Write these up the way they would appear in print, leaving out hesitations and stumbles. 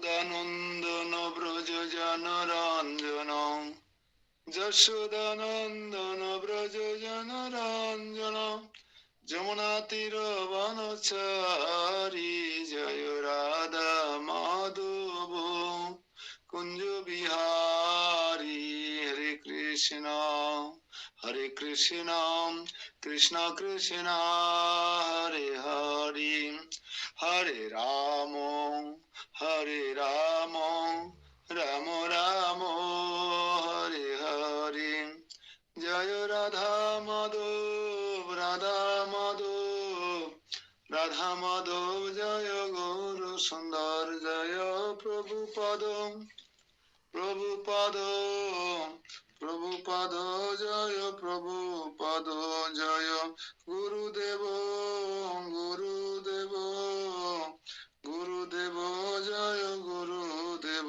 যশোদানন্দন ব্রজ জনরঞ্জন, যশোদানন্দন ব্রজ জনরঞ্জন, যমুনা তীর বনচারী, জয় রাধা মাধব কুঞ্জ বিহারী। হরে কৃষ্ণ কৃষ্ণ কৃষ্ণ হরে হরে, হরে রাম রাম রাম হরে হরে। জয় রাধা মাধব রাধা মাধব, রাধা মাধব জয় গৌর সুন্দর, জয় প্রভুপদ প্রভুপদ প্রভুপদ, জয় প্রভুপদ জয়। গুরুদেব গুরুদেব গুরুদেব জয় গুরুদেব,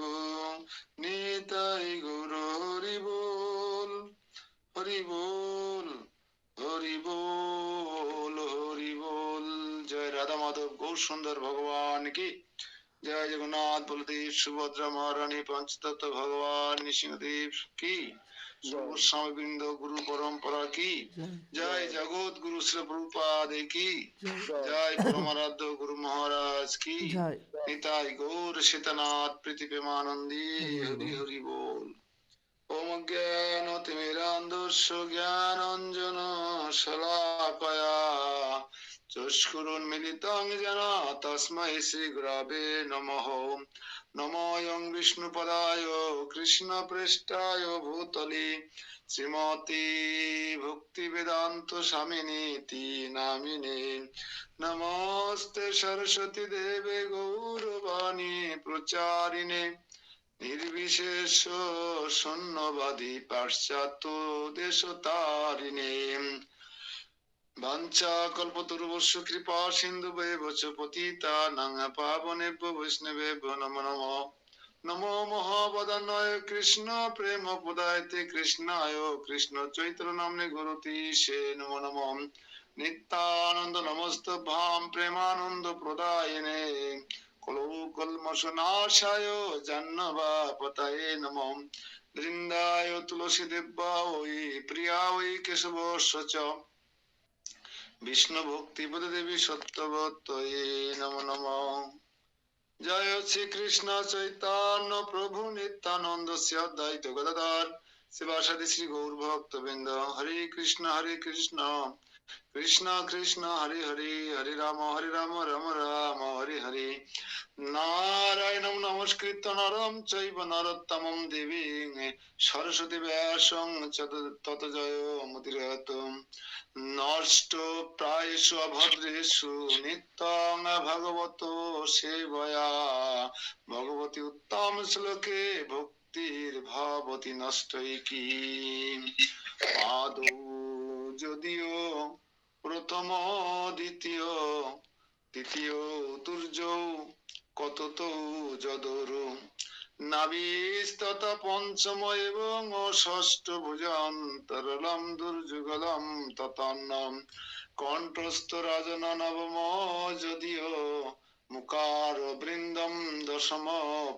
নিতাই গৌর হরি বল হরি বল হরি বল হরি বল। জয় রাধা মাধব গৌর সুন্দর ভগবান কি জয়। জগন্নাথ বলদেব সুভদ্রা মহারানী পঞ্চতত্ত্ব ভগবান নৃসিংহদেব কি, স্বামী বৃন্দ গুরু পরম্পরা কি জয়। জগৎ গুরু শ্রী প্রভুপাদ কি জয়। পরমারাধ্য গুরু মহারাজ কি নিতাই গৌর সীতানাথ প্রীতি প্রেমানন্দী হরি হরি বল। ওম জ্ঞান তিমিরান্ধস্য জ্ঞানাঞ্জন শলাকয়া, চক্ষুরুন্মিলিतं येन তস্मै শ্রী গুরবে নমঃ। নমো য়ং বিষ্ণুপদায় কৃষ্ণপ্রেষ্ঠায় ভূতলে, শ্রীমতি ভক্তিবেদান্ত স্বামিনীতি নামিনে। নমস্তে সরস্বতী দেবে গৌরবাণী প্রচারিণে, নির্বিশেষ শূন্যবাদী পাশ্চাত্য দেশতারিণে। বাঞ্ছা কল্পতরুভ্যশ্চ কৃপা সিন্ধুভ্যেব চ পতিতানাং পাবনেভ্যো বৈষ্ণবেভ্যো নমো নমঃ। নমো মহাবদান্যায় কৃষ্ণ প্রেম প্রদায়তে কৃষ্ণায় কৃষ্ণ চৈতন্য নাম্নে গুরুতীশে নমো নমঃ। নিত্যানন্দ নমস্তুভ্যাং প্রেমানন্দ প্রদায়িনে, কলৌকলমশনাশায় জাহ্নবাপতয়ে নমঃ। বৃন্দায় তুলসী দেব্যা ওই প্রিয়া ওই কেশবস্য চ, বিষ্ণু ভক্তি পদ দেবী সত্যবতয়ে নমো নমঃ। জয় শ্রী কৃষ্ণ চৈতন্য প্রভু নিত্যানন্দ শ্রী অদ্বৈত গদাধর শিবাসাদি শ্রী গৌর ভক্তবৃন্দ। হরে কৃষ্ণ কৃষ্ণ কৃষ্ণ হরে হরে, হরে রাম রাম রাম হরে হরে। নারায়ণং নমস্কৃত্য নরং চৈব নরোত্তমং দেবীং সরস্বতী ব্যাসং তত জয় মুদিরত। নষ্ট প্রায়শু অভদ্রেষু নিত্যং ভাগবত সেবয়া, ভগবতী উত্তম শ্লোকে ভক্তির ভাবতি নষ্টৈকি। আদৌ যদিও প্রথম দ্বিতীয় তৃতীয় তুর্য কতত যদরু, নাবিস্তত পঞ্চম এবং ষষ্ঠ ভুজান্তরলম দুর্যুগলম ততন্নম। কণ্ঠস্থ রাজন নবম যদিও মুকার বৃন্দম দশম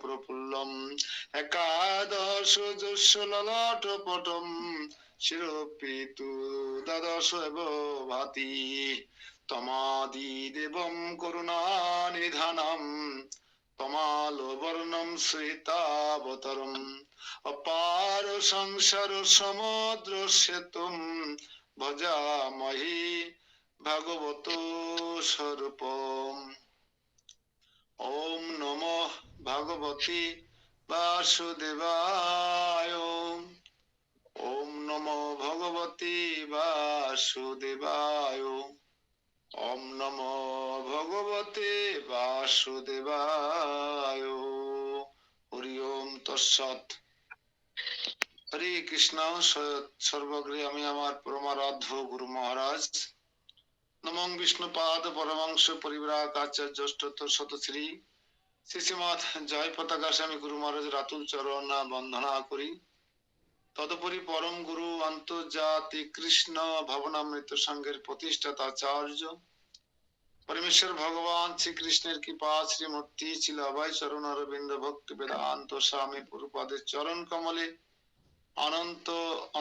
প্রফুল্লম। একাদশ যস্য ললাট পটম, শিরোপিতু দ্বাদশ এব ভাতি। তমাদি দেবম করুণানিধানম, তমালো বর্ণম শ্বেতাবতরম। অপার সংসার সমুদ্র সেতুম, ভজামহি ভাগবত স্বরূপম। ওম নমো ভগবতে বাসুদেবায়, ওম নমো ভগবতে বাসুদেবায়, ওম নমো ভগবতে বাসুদেবায়। হরি ওম তৎসৎ। হরে কৃষ্ণ। সর্বগ্রে আমি আমার পরমারাধ্য গুরু মহারাজ নমং বিষ্ণুপাদ পরমাংশ পরিব্রাক আচার্য শতশ্রী শ্রীমৎ জয় পতাকা স্বামী গুরু মহারাজ রাতুল চরণ বন্দনা করি। তদুপরি পরম গুরু আন্তর্জাতিক কৃষ্ণ ভাবনামৃত সংঘের প্রতিষ্ঠাতা আচার্য परमेश्वर भगवान श्री कृष्णेर कृपा श्रीमूर्ति ছিল অভয় চরণ অরবিন্দ ভক্তি বেদান্ত স্বামী প্রভুপাদের চরণ কমলে অনন্ত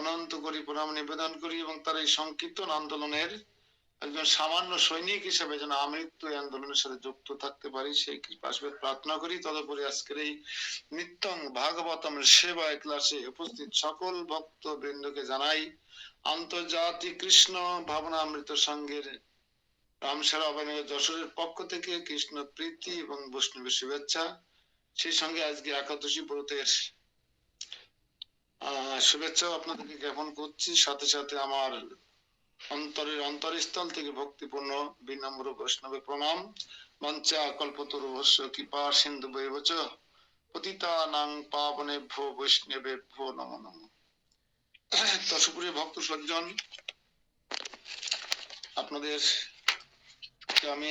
অনন্ত করি প্রণাম নিবেদন করি এবং তার এই সংকীর্তন আন্দোলনের একজন সামান্য সৈনিক হিসেবে যেন আমৃত্যু এই আন্দোলনের সাথে যুক্ত থাকতে পারি সেই কৃপাশীর্বাদ প্রার্থনা করি। তদুপরি আজকের এই নিত্যং ভাগবতম সেবায় ক্লাসে উপস্থিত সকল ভক্ত বৃন্দকে জানাই আন্তর্জাতিক কৃষ্ণ ভাবনামৃত সংঘের রামসারা অভয়নগর যশোরের পক্ষ থেকে কৃষ্ণ প্রীতি এবং বৈষ্ণবের শুভেচ্ছা। সেই সঙ্গে আজকে একাদশী ব্রতের শুভেচ্ছাও আপনাদেরকে জ্ঞাপন করছি। সাথে সাথে আমার অন্তরের অন্তরস্থল থেকে ভক্তিপূর্ণ বিনম্র বৈষ্ণবে প্রণাম। মঞ্চা কল্পতরুভস্য কৃপা সিন্ধু বৈবচ পতিতানাং পাবনেভ্যো বৈষ্ণবেভ্যো নমো নমঃ। তো সুপ্রিয় ভক্ত সজ্জন, আপনাদের আমি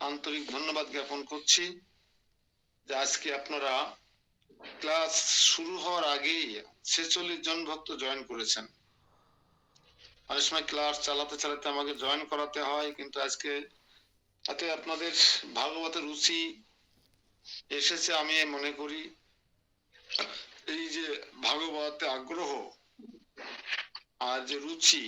আন্তরিক ধন্যবাদ জ্ঞাপন করছি যে আজকে আপনারা ক্লাস শুরু হওয়ার আগেই 46 জন ভক্ত জয়েন করেছেন। অনেক সময় ক্লাস চালাতে চালাতে আমাকে জয়েন করাতে হয়, কিন্তু আজকে তাতে আপনাদের ভাগবতের রুচি এসেছে আমি মনে করি। এই যে ভাগবতে আগ্রহ আর যে রুচি,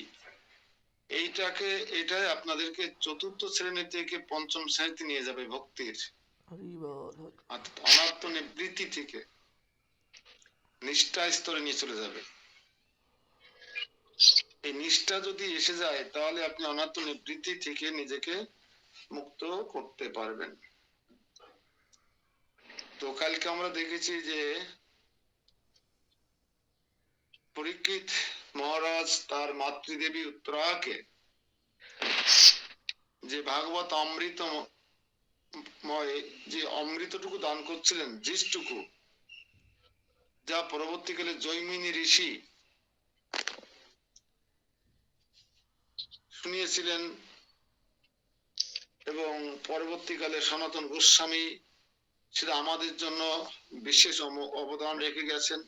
এটাই আপনাদেরকে চতুর্থ শ্রেণী থেকে পঞ্চম শ্রেণীতে নিয়ে যাবে ভক্তির অনাত্ম নিবৃত্তি থেকে নিষ্ঠা স্তরে নিয়ে চলে যাবে। এই নিষ্ঠা যদি এসে যায় তাহলে আপনি অনাত্ম নিবৃত্তি থেকে নিজেকে মুক্ত করতে পারবেন। তো কালকে আমরা দেখেছি যে পরীক্ষিত মহারাজ তার মাতৃদেবী উত্তরাকে যে ভাগবত অমৃতময় যে অমৃতটুকু দান করছিলেন, যেটুকু যা পরবর্তীকালে জৈমিনী ঋষি শুনিয়েছিলেন এবং পরবর্তীকালে সনাতন গোস্বামী সেটা আমাদের জন্য বিশেষ অবদান রেখে গেছেন।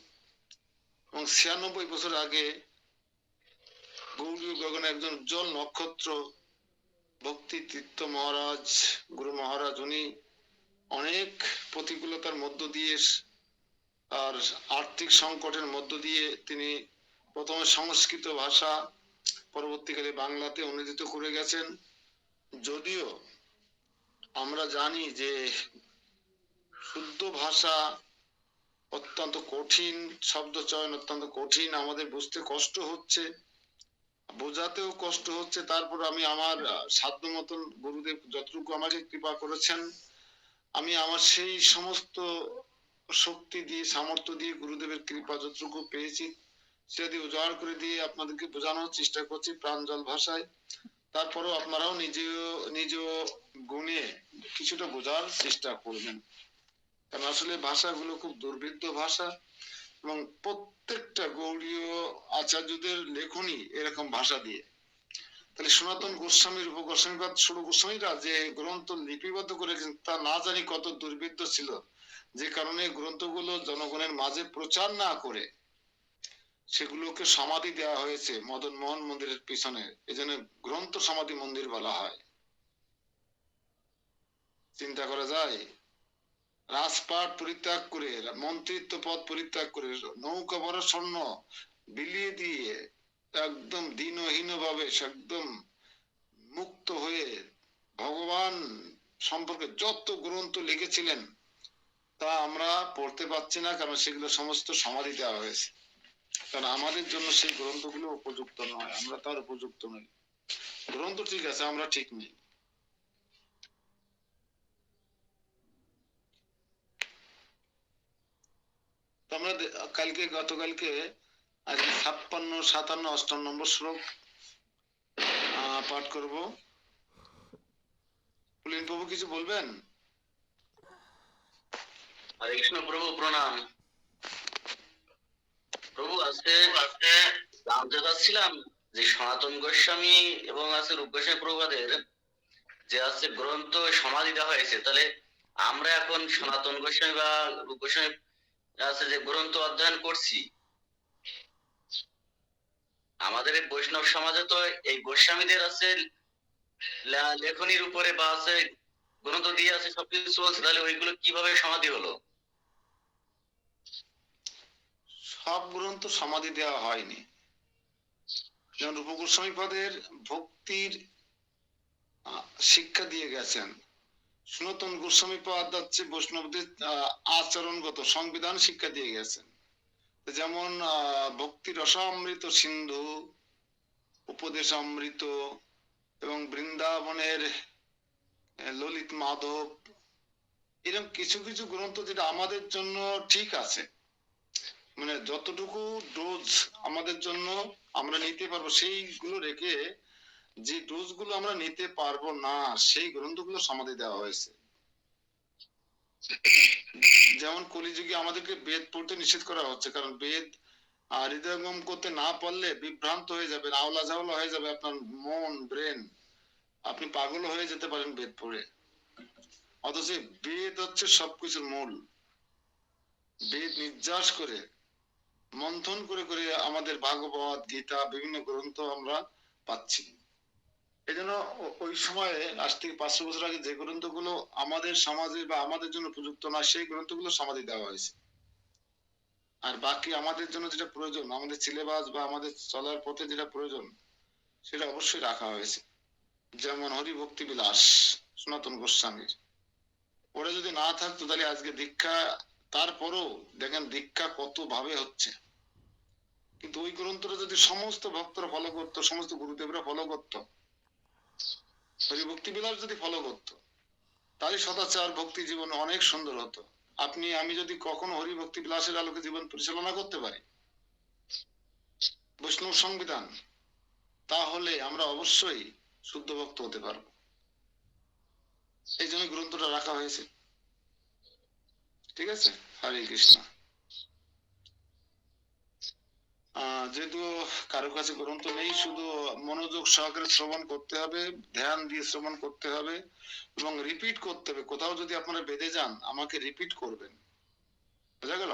এবং 96 বছর আগে গৌড়ীয় গগনে একজন উজ্জ্বল নক্ষত্র ভক্তি তীর্থ মহারাজ গুরু মহারাজ, উনি অনেক প্রতিকূলতার মধ্য দিয়ে আর আর্থিক সংকটের মধ্য দিয়ে তিনি প্রথমে সংস্কৃত ভাষা পরবর্তীকালে বাংলাতে অনুদিত করে গেছেন। যদিও আমরা জানি যে শুদ্ধ ভাষা অত্যন্ত কঠিন, শব্দ চয়ন অত্যন্ত কঠিন, আমাদের বুঝতে কষ্ট হচ্ছে, বোঝাতেও কষ্ট হচ্ছে। তারপর আমি আমার সাধ্য মতন গুরুদেব যতটুকু আমাকে কৃপা করেছেন আমি আমার সেই সমস্ত শক্তি দিয়ে সামর্থ্য দিয়ে গুরুদেবের কৃপা যতটুকু পেয়েছি সেটা দিয়ে উজাড় করে দিয়ে আপনাদেরকে বোঝানোর চেষ্টা করছি প্রাঞ্জল ভাষায়। তারপরেও আপনারাও নিজ গুণে কিছুটা বোঝার চেষ্টা করবেন, কারণ আসলে ভাষাগুলো খুব দুর্ভেদ্য ভাষা এবং প্রত্যেকটা গৌড়ীয় আচার্যদের লেখনী এরকম ভাষা দিয়ে। তাহলে সনাতন গোস্বামীর উপগোস্বামীবাদ ষোড় গোস্বামীরা যে গ্রন্থ লিপিবদ্ধ করেছেন তা না জানি কত দুর্ভেদ্য ছিল, যে কারণে গ্রন্থগুলো জনগণের মাঝে প্রচার না করে সেগুলোকে সমাধি দেওয়া হয়েছে মদন মোহন মন্দিরের পিছনে, এজন্য গ্রন্থ সমাধি মন্দির বলা হয়। চিন্তা করা যায়, রাজপাট পরিত্যাগ করে মন্ত্রিত্ব পদ পরিত্যাগ করে নৌকা ভরা স্বর্ণ বিলিয়ে দিয়ে একদম দীনহীন ভাবে একদম মুক্ত হয়ে ভগবান সম্পর্কে যত গ্রন্থ লিখেছিলেন তা আমরা পড়তে পাচ্ছি না, কারণ সেগুলো সমস্ত সমাধি দেওয়া হয়েছে। কারণ আমাদের জন্য সেই গ্রন্থগুলো উপযুক্ত নয়, আমরা তার উপযুক্ত নই। গ্রন্থ ঠিক আছে, আমরা ঠিক নেই। আমরা গতকালকে আজকে 56, 57, 58 নম্বর শ্লোক পাঠ করব। পুলিন প্রভু কিছু বলবেন? হরে কৃষ্ণ প্রভু, প্রণাম। প্রভু আজকে জানতে চাচ্ছিলাম যে সনাতন গোস্বামী এবং আছে রূপ গোস্বামী প্রভুদের যে আছে গ্রন্থ সমাধি দেওয়া হয়েছে, তাহলে আমরা এখন সনাতন গোস্বামী বা রূপ গোস্বামী আছে যে গ্রন্থ অধ্যয়ন করছি, আমাদের এই বৈষ্ণব সমাজে তো এই গোস্বামীদের আছে লেখনির উপরে বা আছে গ্রন্থ দিয়ে আছে সবকিছু চলছে, তাহলে ওইগুলো কিভাবে সমাধি হলো? সব গ্রন্থ সমাধি দেওয়া হয়নি। যেমন রূপ গোস্বামী পদের ভক্তির শিক্ষা দিয়ে গেছেন, সনাতন গোস্বামী পাদ হচ্ছে বৈষ্ণবদের আচরণগত সংবিধান শিক্ষা দিয়ে গেছেন। যেমন ভক্তি রসামৃত সিন্ধু, উপদেশ অমৃত এবং বৃন্দাবনের ললিত মাধব, এরকম কিছু কিছু গ্রন্থ যেটা আমাদের জন্য ঠিক আছে, মানে যতটুকু ডোজ আমাদের জন্য আমরা নিতে পারবো সেইগুলো রেখে, যে ডোজ গুলো আমরা নিতে পারবো না সেই গ্রন্থগুলো সমাধি দেওয়া হয়েছে। যেমন কলিযুগে আমাদেরকে বেদ পড়তে নিষেধ করা হচ্ছে, কারণ বেদ হৃদয়ঙ্গম করতে না পারলে বিভ্রান্ত হয়ে যাবে, আওলা ঝাওলা হয়ে যাবে আপনার মন ব্রেন, আপনি পাগল হয়ে যেতে পারেন বেদ পড়ে। অথচ বেদ হচ্ছে সবকিছুর মূল। বেদ নির্যাস করে মন্থন করে করে আমাদের ভাগবত গীতা বিভিন্ন গ্রন্থ আমরা পাচ্ছি। এই জন্য ওই সময়ে আজ থেকে 500 বছর আগে যে গ্রন্থগুলো আমাদের সমাজে বা আমাদের জন্য প্রযুক্ত না সেই গ্রন্থগুলো সমাধি দেওয়া হয়েছে। আর বাকি আমাদের জন্য যেটা প্রয়োজন, আমাদের সিলেবাস বা আমাদের চলার পথে যেটা প্রয়োজন সেটা অবশ্যই রাখা হয়েছে। যেমন হরিভক্তি বিলাস সনাতন গোস্বামীর, ওরা যদি না থাকতো তাহলে আজকে দীক্ষা, তারপরও দেখেন দীক্ষা কত ভাবে হচ্ছে, কিন্তু ওই গ্রন্থটা যদি সমস্ত ভক্তরা ফলো করতো, সমস্ত গুরুদেবরা ফলো করতো, হরিভক্তি বিলাস যদি ফলো করতো, তাহলে সদাচার ভক্তি জীবন অনেক সুন্দর হতো। আপনি আমি যদি কখনো হরিভক্তি বিলাসের আলোকে জীবন পরিচালনা করতে পারি, বৈষ্ণব সংবিধান, তাহলে আমরা অবশ্যই শুদ্ধ ভক্ত হতে পারবো। এই জন্য গ্রন্থটা রাখা হয়েছে। ঠিক আছে, হরে কৃষ্ণ। যেহেতু কারো কাছে গ্রন্থ নেই, শুধু মনোযোগ সহকারে শ্রবণ করতে হবে, ধ্যান দিয়ে শ্রবণ করতে হবে এবং রিপিট করতে হবে। কোথাও যদি আপনারা বেঁধে যান আমাকে রিপিট করবেন, বোঝা গেল?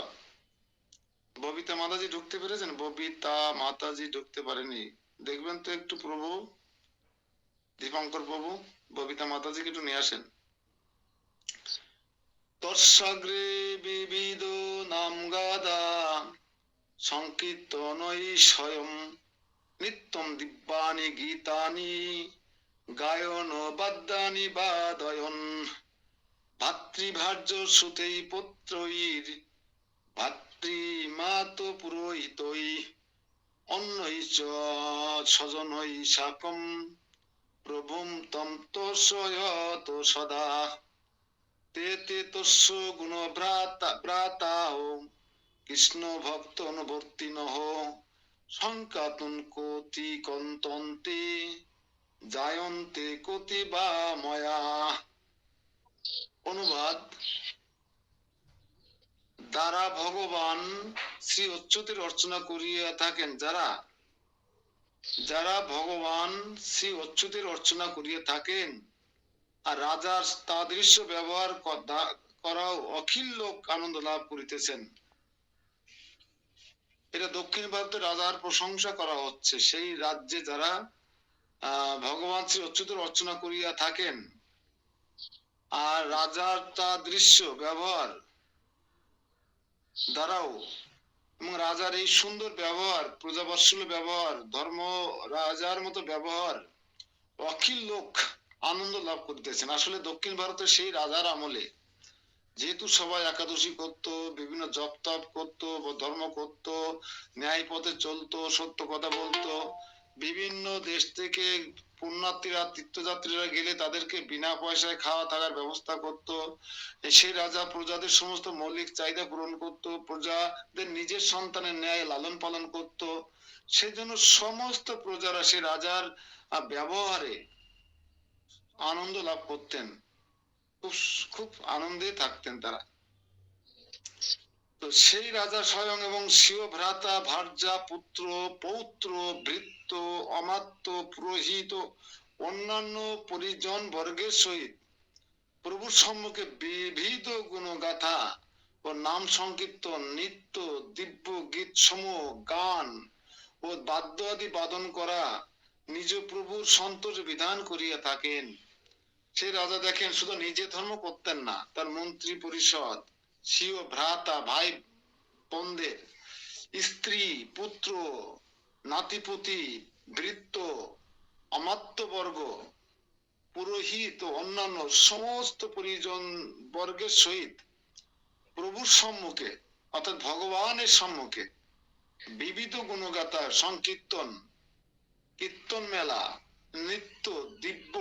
ববিতা মাতাজি ঢুকতে পেরেছেন? ববিতা মাতাজি ঢুকতে পারেনি, দেখবেন তো একটু প্রভু, দীপঙ্কর প্রভু, ববিতা মাতাজিকে একটু নিয়ে আসেন। তৎসাগ্রে বিবিধ নাম গাদা সংকীর্তনই স্বয়ং নিত্যম দিব্যানি গীতানি গায়ন বাদ্যানি বাদয়ন ভাতৃভার্য সুতেই পুত্রৈর ভাতৃমাত পুরোহিতৈ অন্যৈ চ স্বজনৈ সাকম প্রভুম তম তোষয়ত সদা তে তে তস্য গুণ ভ্রাতাহ কৃষ্ণ ভক্ত অনুবর্তিনঃ সংকাতুন কোটি কন্তন্তে জায়ন্তে কোটি বা ময়া। অনুবাদ: দ্বারা ভগবান শ্রী অচ্যুতের অর্চনা করিয়া থাকেন, যারা যারা ভগবান শ্রী অচ্যুতের অর্চনা করিয়া থাকেন আর রাজার তাদৃশ্য ব্যবহার করাও অখিল লোক আনন্দ লাভ করিতেছেন। এটা দক্ষিণ ভারতের রাজার প্রশংসা করা হচ্ছে, সেই রাজ্যে যারা ভগবান শ্রী অচ্যুতের অর্চনা করিয়া থাকেন আর রাজার তাদৃশ্য ব্যবহার দ্বারাও, এবং রাজার এই সুন্দর ব্যবহার, প্রজাবৎসল ব্যবহার, ধর্ম রাজার মতো ব্যবহার, অখিল লোক আনন্দ লাভ করতেছেন। আসলে দক্ষিণ ভারতের সেই রাজার আমলে যেহেতু সবাই একাদশী করতো, বিভিন্ন জপ তপ করতো, ধর্ম করতো, ন্যায় পথে চলতো, সত্য কথা বলতো, বিভিন্ন দেশ থেকে পুণ্যার্থীরা তীর্থযাত্রীরা গেলে তাদেরকে বিনা পয়সায় খাওয়া থাকার ব্যবস্থা করত। সেই রাজা প্রজাদের সমস্ত মৌলিক চাহিদা পূরণ করত, প্রজাদের নিজের সন্তানের ন্যায় লালন পালন করত। সেজন্য সমস্ত প্রজারা সে রাজার ব্যবহারে আনন্দ লাভ করতেন, খুব খুব আনন্দে থাকতেন তারা। তো সেই রাজা স্বয়ং এবং স্বীয় ভ্রাতা ভার্যা পুত্র পৌত্র ভৃত্য অমাত্য পুরোহিত অন্যান্য পরিজন বর্গের সহিত প্রভুর সম্মুখে বিবিধ গুণগাথা ও নাম সংকীর্তন, নিত্য দিব্য গীত সমূহ গান ও বাদ্য আদি বাদন করা নিজ প্রভুর সন্তোষ বিধান করিয়া থাকেন। সেই রাজা দেখেন শুধু নিজে ধর্ম করতেন না, তার মন্ত্রী পরিষদ, স্বীয় ভ্রাতা ভাই বোনদের, স্ত্রী পুত্র নাতিপুতি ভৃত্য অমাত্যবর্গ পুরোহিত ও অন্যান্য সমস্ত পরিজন বর্গের সহিত প্রভুর সম্মুখে অর্থাৎ ভগবানের সম্মুখে বিবিধ গুণগাথা সংকীর্তন, কীর্তন মেলা, নৃত্য, দিব্য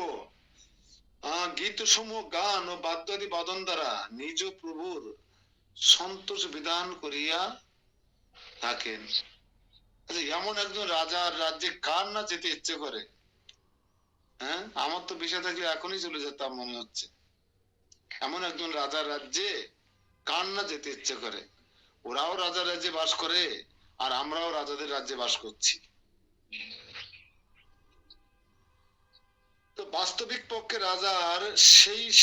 গীত সমূহ গান ও বাদ্যাদি বাদন দ্বারা নিজ প্রভুর সন্তোষ বিধান করিয়া থাকেন। আচ্ছা, এমন একজন রাজার রাজ্যে কার না যেতে ইচ্ছে করে? হ্যাঁ, আমার তো বিষয় থাকলে এখনই চলে যেতাম মনে হচ্ছে। এমন একজন রাজার রাজ্যে কার না যেতে ইচ্ছে করে? ওরাও রাজার রাজ্যে বাস করে আর আমরাও রাজাদের রাজ্যে বাস করছি। তো বাস্তবিক পক্ষে রাজার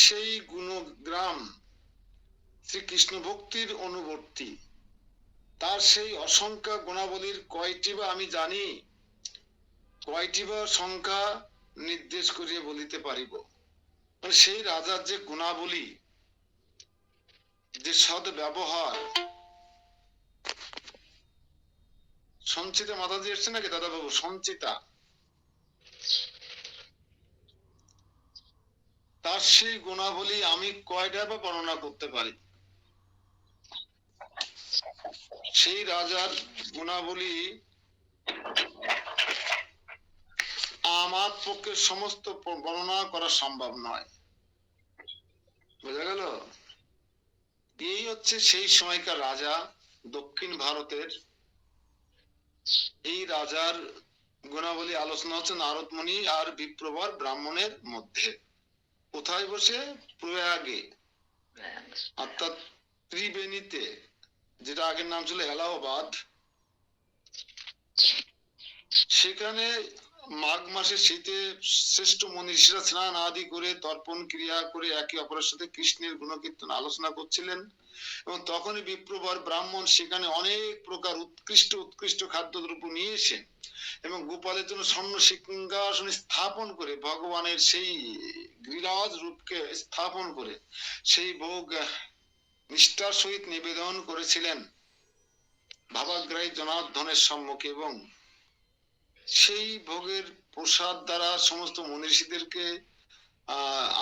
সেই গুণগ্রাম শ্রীকৃষ্ণ ভক্তির অনুবর্তী, তার সেই অসংখ্য গুণাবলীর কয়টি বা আমি জানি, কয়টি বা সংখ্যা নির্দেশ করিয়া বলিতে পারিব। মানে সেই রাজার যে গুণাবলী, যে সদ ব্যবহার। সঞ্চিতা মাথা দিয়ে এসছে নাকি দাদা বাবু? সঞ্চিতা, তার সেই গুণাবলী আমি কয়টা বা বর্ণনা করতে পারি? সেই রাজার গুণাবলী আমার পক্ষে সমস্ত বর্ণনা করা সম্ভব নয়। বোঝা গেল? এই হচ্ছে সেই সময়কার রাজা, দক্ষিণ ভারতের। এই রাজার গুণাবলী আলোচনা হচ্ছে নারদ মুনি আর বিপ্রবর ব্রাহ্মণের মধ্যে। কোথায় বসে? প্রয়াগে, অর্থাৎ ত্রিবেণীতে, যেটা আগের নাম ছিল এলাহাবাদ। সেখানে মাঘ মাসে শীতে শ্রেষ্ঠ মনীষীরা স্নান আদি করে তর্পণ ক্রিয়া করে একে অপরের সাথে কৃষ্ণের গুণকীর্তন আলোচনা করছিলেন, এবং তখনই বিপ্রবর ব্রাহ্মণ সেখানে অনেক প্রকার উৎকৃষ্ট উৎকৃষ্ট খাদ্যদ্রব্য নিয়ে এসে এবং গোপালের জন্য স্বর্ণ সিংহাসন স্থাপন করে ভগবানের সেই গিরিরাজ রূপকে স্থাপন করে সেই ভোগ নিষ্ঠার সহিত নিবেদন করেছিলেন ভাবাগ্রাহী জনার্দনের সম্মুখে, এবং সেই ভোগের প্রসাদ দ্বারা সমস্ত মনীষীদেরকে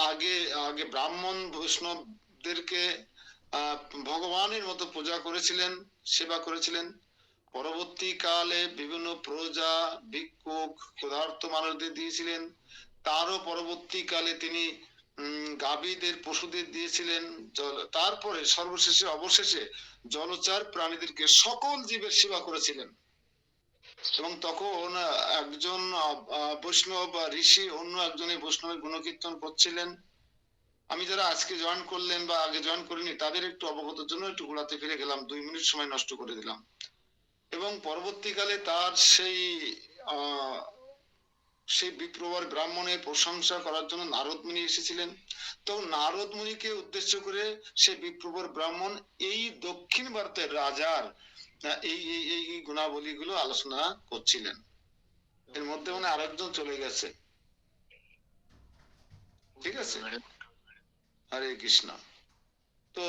আগে আগে ব্রাহ্মণ বৈষ্ণবদেরকে ভগবানের মতো পূজা করেছিলেন, সেবা করেছিলেন। পরবর্তীকালে বিভিন্ন প্রজা ভিক্ষুক ক্ষুধার্ত মানুষদের দিয়েছিলেন। তারও পরবর্তীকালে তিনি গাভীদের পশুদের দিয়েছিলেন। তারপরে সর্বশেষে অবশেষে জলচর প্রাণীদেরকে সকল জীবের সেবা করেছিলেন। এবং তখন একজন বৈষ্ণব বা ঋষি অন্য একজনের বৈষ্ণবের গুণকীর্তন করছিলেন। আমি যারা আজকে জয়েন করলেন বা আগে জয়েন করিনি তাদের একটু অবগতের জন্য একটু গোড়াতে ফিরে গেলাম, 2 মিনিট সময় নষ্ট করে দিলাম। এবং পরবর্তীকালে তার সেই বিপ্রবর ব্রাহ্মণের প্রশংসা করার জন্য নারদ মুনি এসেছিলেন। তো নারদ মুনিকে উদ্দেশ্য করে সেই বিপ্রবর ব্রাহ্মণ এই দক্ষিণ ভারতের রাজার এই এই এই গুণাবলী গুলো আলোচনা করছিলেন। এর মধ্যে মানে আরেকজন চলে গেছে। ঠিক আছে, হরে কৃষ্ণ। তো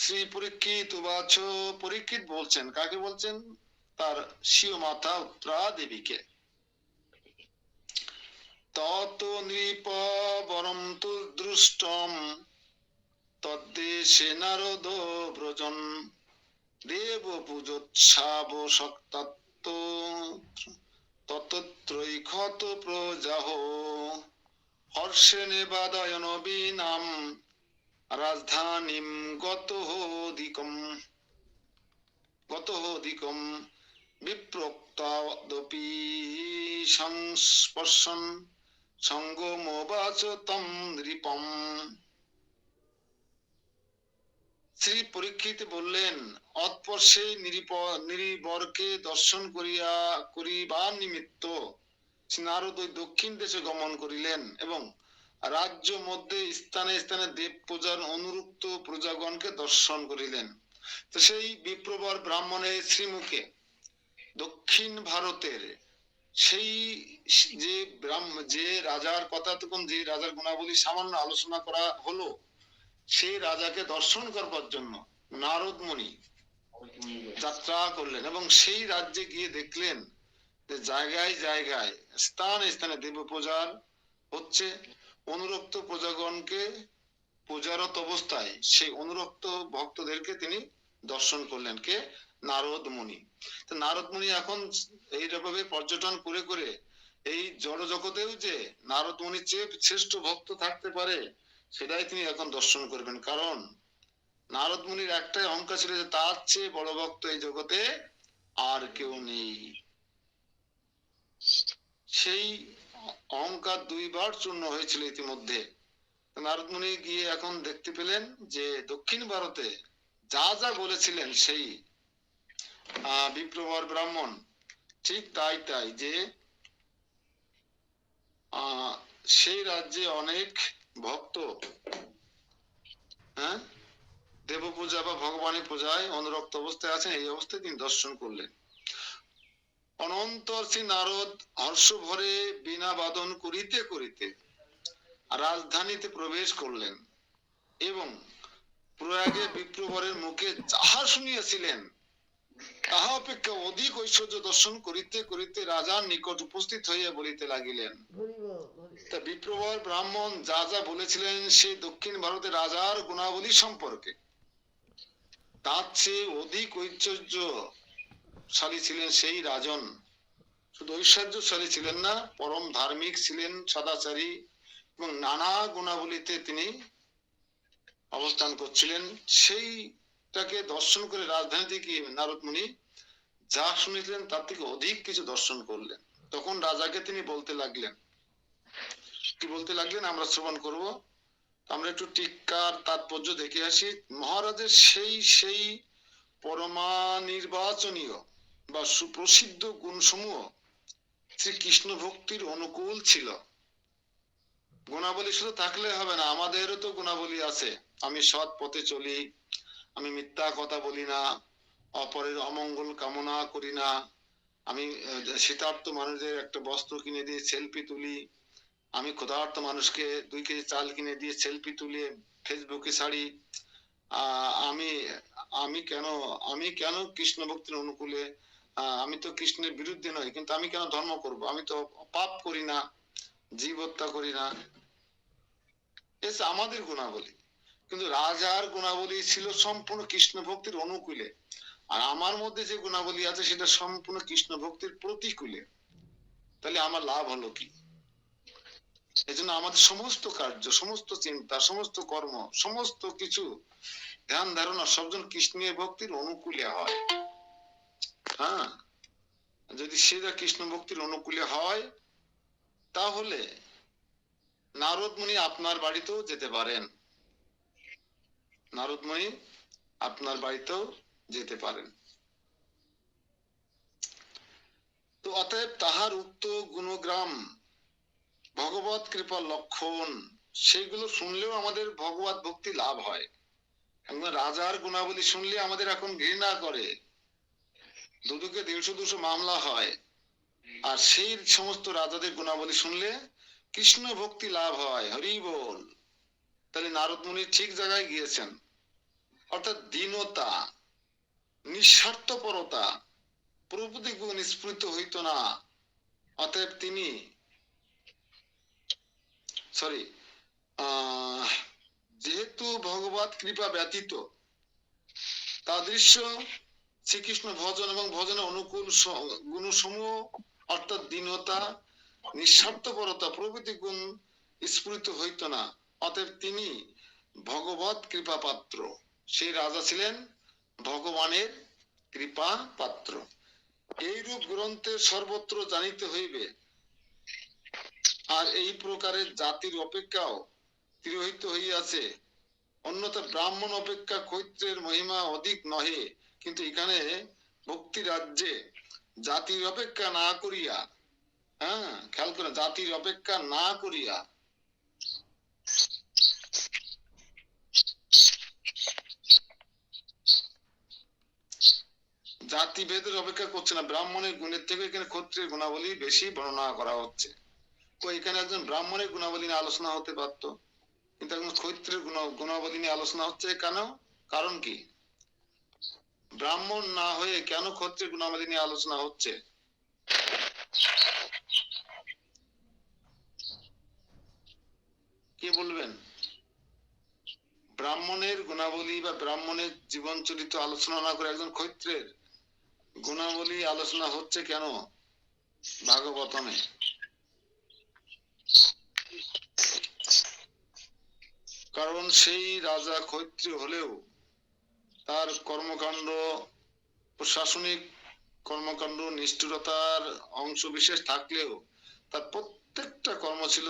শ্রী পরীক্ষিত উবাচ, পরীক্ষিত বলছেন, কাকে বলছেন? তার স্বীয় মাতা উত্তরা দেবীকে। তত নৃপ বরম তু দৃষ্টম তদ্দেশে নারদ ব্রজন দেব পূজোৎসাব শক্তাত্ম ততত্রৈ ক্ষত প্রজাহ হর্ষে নিবাদয়ন বীনাম রাজধানীম গতঃ বিপ্রক্তাদপি সংস্পর্শন সঙ্গমোবাচ তম নৃপম। শ্রী পরীক্ষিত বললেন, অতঃপর সেই নিরিবরকে দর্শন করিবার নিমিত্ত নারদ ওই দক্ষিণ দেশে গমন করিলেন এবং রাজ্য মধ্যে স্থানে স্থানে দেব পূজার অনুরুক্ত প্রজাগণকে দর্শন করিলেন। তো সেই বিপ্রবর ব্রাহ্মণের শ্রীমুখে দক্ষিণ ভারতের সেই যে রাজার কথা, তখন যে রাজার গুণাবলী সামান্য আলোচনা করা হলো, সেই রাজাকে দর্শন করবার জন্য নারদ মুনি যাত্রা করলেন এবং সেই রাজ্যে গিয়ে দেখলেন যে জায়গায় জায়গায় স্থানে স্থানে দেব পূজার হচ্ছে। অনুরক্ত প্রজাগণকে পূজারত অবস্থায় সেই অনুরক্ত ভক্তদেরকে তিনি দর্শন করলেন। কে? নারদ মুনি। তো নারদ মুনি এখন এইভাবে পর্যটন করে করে এই জড় জগতেও যে নারদ মুনির চেয়ে শ্রেষ্ঠ ভক্ত থাকতে পারে, সেটাই তিনি এখন দর্শন করবেন। কারণ নারদ মুনির একটাই অহংকার ছিল যে তার চেয়ে বড় ভক্ত এই জগতে আর কেউ নেই। সেই অহংকার দুইবার চূর্ণ হয়েছিল ইতিমধ্যে। নারদ মুনি গিয়ে এখন দেখতে পেলেন যে দক্ষিণ ভারতে যা যা বলেছিলেন সেই বিপ্রবর ব্রাহ্মণ ঠিক তাই তাই, যে সেই রাজ্যে অনেক ভক্ত হ্যাঁ দেব পূজা বা ভগবানের পূজায় অনুরক্ত অবস্থায় আছেন। এই অবস্থায় তিনি দর্শন করলেন। অনন্তর শ্রী নারদ হর্ষ ভরে বীণা বাদন করিতে করিতে রাজধানীতে প্রবেশ করলেন এবং প্রয়াগে বিপ্রবরের মুখে যাহা শুনিয়াছিলেন তাহা অপেক্ষা অধিক ঐশ্বর্য দর্শন করিতে করিতে রাজার নিকট উপস্থিত হইয়া বলিতে লাগিলেন। তা বিপ্রবর ব্রাহ্মণ যা যা বলেছিলেন সেই দক্ষিণ ভারতের রাজার গুণাবলী সম্পর্কে, তার চেয়ে অধিক ঐশ্বর্যশালী ছিলেন সেই রাজন। শুধু ঐশ্বর্যশালী ছিলেন না, পরম ধার্মিক ছিলেন, সদাচারী এবং নানা গুণাবলীতে তিনি অবস্থান করছিলেন। সেইটাকে দর্শন করে রাজধানীতে গিয়ে নারদ মুনি যা শুনেছিলেন তার থেকে অধিক কিছু দর্শন করলেন। তখন রাজাকে তিনি বলতে লাগলেন, কি বলতে লাগলেন আমরা শ্রবণ করব। আমরা একটু টিক্কার তাৎপর্য দেখে আসি। মহারাজের সেই পরমা নির্বাচনীয় বা সুপ্রসিদ্ধ গুণসমূহ শ্রীকৃষ্ণ ভক্তির অনুকূল ছিল। গুণাবলী শুধু থাকলে হবে না, আমাদেরও তো গুণাবলী আছে। আমি সৎ পথে চলি, আমি মিথ্যা কথা বলি না, অপরের অমঙ্গল কামনা করি না, আমি শীতার্থ মানুষদের একটা বস্ত্র কিনে দিয়ে সেলফি তুলি, আমি ক্ষুধার্ত মানুষকে 2 কেজি চাল কিনে দিয়ে সেলফি তুলে ফেসবুকে ছাড়ি। আমি আমি কেন কৃষ্ণ ভক্তির অনুকূলে, আমি তো কৃষ্ণের বিরুদ্ধে নই, কিন্তু আমি কেন ধর্ম করব? আমি তো পাপ করি না, জীব হত্যা করি না। আমাদের গুণাবলী। কিন্তু রাজার গুণাবলী ছিল সম্পূর্ণ কৃষ্ণ ভক্তির অনুকূলে, আর আমার মধ্যে যে গুণাবলী আছে সেটা সম্পূর্ণ কৃষ্ণ ভক্তির প্রতিকূলে। তাহলে আমার লাভ হলো কি? এজন্য আমাদের সমস্ত কার্য, সমস্ত চিন্তা, সমস্ত কর্ম, সমস্ত কিছু ধ্যান ধারণা সবজন কৃষ্ণের ভক্তির অনুকূলে হয়। হ্যাঁ, যদি সেটা কৃষ্ণ ভক্তির অনুকূলে হয় তাহলে নারদ মুনি আপনার বাড়িতেও যেতে পারেন। নারদ মুনি আপনার বাড়িতেও যেতে পারেন। তো অতএব তাহার উক্ত গুণগ্রাম ভগবত কৃপার লক্ষণ, সেগুলো শুনলেও আমাদের ভগবত ভক্তি লাভ হয়। রাজার গুণাবলী শুনলে আমাদের এখন ঘৃণা করে, দুদুকে 150-200 মামলা হয়। আর সেই সমস্ত রাজাদের গুণাবলী শুনলে কৃষ্ণ ভক্তি লাভ হয়। হরি বল। তাহলে নারদ মুনি ঠিক জায়গায় গিয়েছেন। অর্থাৎ দীনতা, নিঃস্বার্থপরতা প্রভৃতি গুণ স্ফুরিত হইত না। অতএব তিনি যেহেতু ভগবত কৃপা ব্যতীত তাদৃশ্য শ্রীকৃষ্ণ ভজন এবং ভজনের অনুকূল গুণসমূহ অর্থাৎ দীনতা, নিঃস্বার্থপরতা প্রভৃতি গুণ স্ফুরিত হইত না। অতএব তিনি ভগবত কৃপা পাত্র। সেই রাজা ছিলেন ভগবানের কৃপা পাত্র। এইরূপ গ্রন্থের সর্বত্র জানিতে হইবে। আর এই প্রকারের জাতির অপেক্ষাও তিরোহিত হইয়াছে। অন্যথা ব্রাহ্মণ অপেক্ষা ক্ষত্রিয়ের মহিমা অধিক নহে। কিন্তু এখানে ভক্তি রাজ্যে জাতির অপেক্ষা না করিয়া, হ্যাঁ খেয়াল করে, জাতির অপেক্ষা না করিয়া জাতিভেদের অপেক্ষা করছে না, ব্রাহ্মণের গুণের থেকে এখানে ক্ষত্রিয়ের গুণাবলী বেশি বর্ণনা করা হচ্ছে। তো এখানে একজন ব্রাহ্মণের গুণাবলী নিয়ে আলোচনা হতে পারতো, কিন্তু একজন ক্ষত্রিয়ের গুণাবলী নিয়ে আলোচনা হচ্ছে কেন? কারণ কি? ব্রাহ্মণ না হয়ে কেন ক্ষত্রিয়ের গুণাবলী নিয়ে আলোচনা হচ্ছে? কে বলবেন? ব্রাহ্মণের গুণাবলী বা ব্রাহ্মণের জীবন চরিত্র আলোচনা না করে একজন ক্ষত্রিয়ের গুণাবলী আলোচনা হচ্ছে কেন ভাগবতমে? কারণ সেই রাজা ক্ষত্রিয় হলেও তার কর্মকাণ্ড, প্রশাসনিক কর্মকাণ্ড, নিষ্ঠুরতার অংশ বিশেষ থাকলেও তার প্রত্যেকটা কর্ম ছিল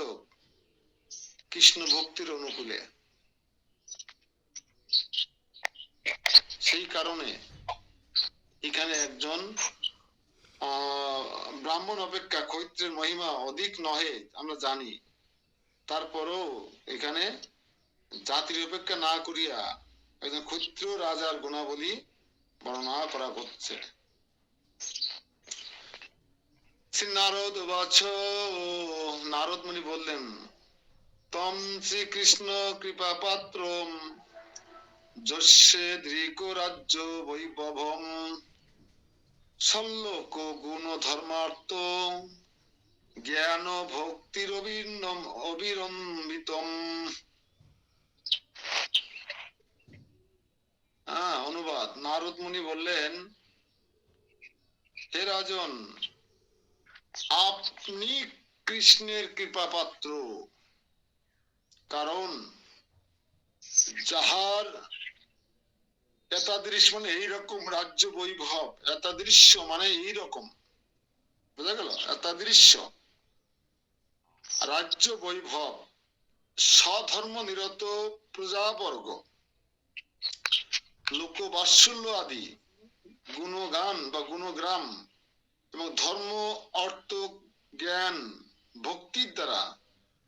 কৃষ্ণ ভক্তির অনুকূলে। সেই কারণে এখানে একজন ব্রাহ্মণ অপেক্ষা ক্ষত্রিয়ের মহিমা অধিক নহে আমরা জানি, তারপরেও এখানে জাতির অপেক্ষা না করিয়া একজন ক্ষত্রিয় রাজার গুণাবলী বর্ণনা করা হচ্ছে। শ্রী নারদ বাচ, নারদ মুনি বললেন, তম শ্রীকৃষ্ণ কৃপা পাত্র যস্যে দৃক রাজ্য বৈভবম সল্লোক গুণ ধর্মার্থ জ্ঞান ভক্তির অবিরম্বিতম। অনুবাদ, নারদ মুনি বললেন, হে রাজন, আপনি কৃষ্ণের কৃপা পাত্র, কারণ যাহার এতাদৃশ মানে এইরকম রাজ্য বৈভব, এতাদৃশ্য মানে এইরকম, বুঝা গেল? এতাদৃশ্য রাজ্য বৈভব, স্বধর্ম নিরত প্রজাবর্গ, লোকবাৎসল্য আদি গুণগান বা গুণগ্রাম এবং ধর্ম, অর্থ, জ্ঞান, ভক্তির দ্বারা